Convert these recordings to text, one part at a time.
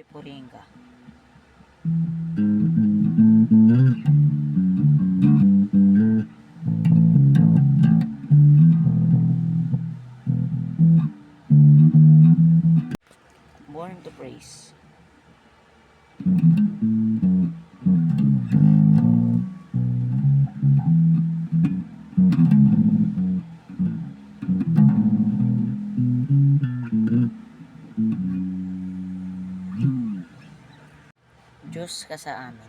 Pepuringa. Born to Praise. Diyos ka sa amin.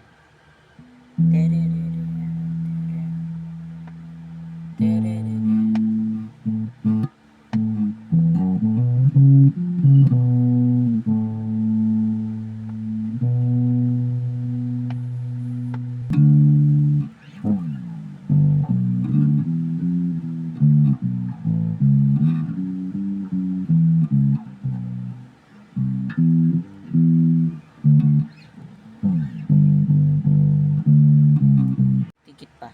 Tikit pa.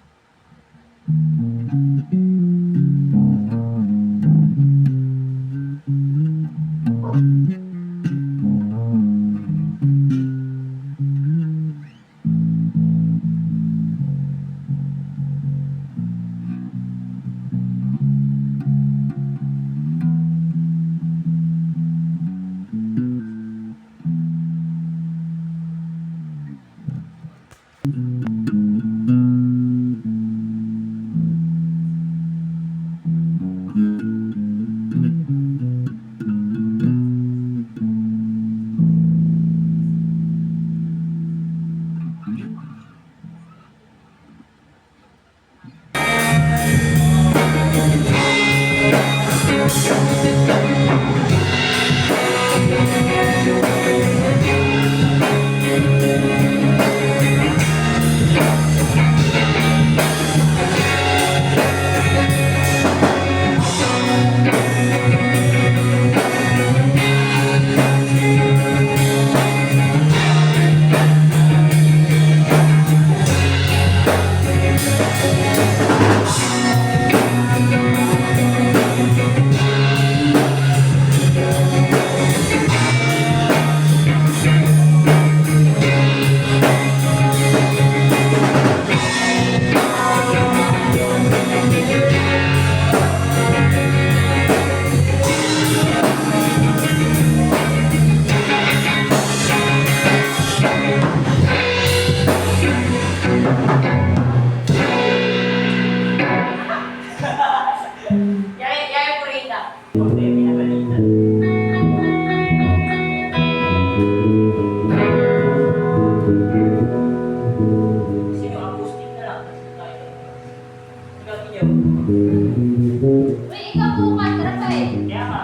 Uy, ikaw bukas, Rafael. Kaya nga.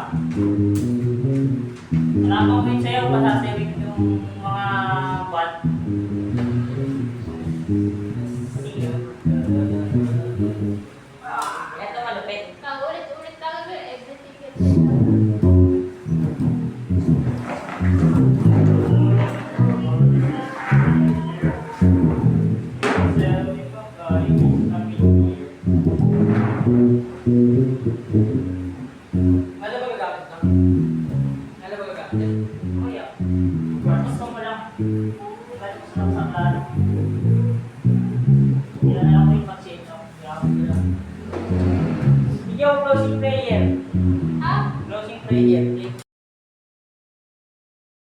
Nakakawin sa'yo, masasawin yung mga buwan. Ito malupit. Ulit-ulit lang every ticket. Ano ba gagamit ng? Ano ba gagamit? Oh, yeah. Gusto mo lang. Gusto mo lang.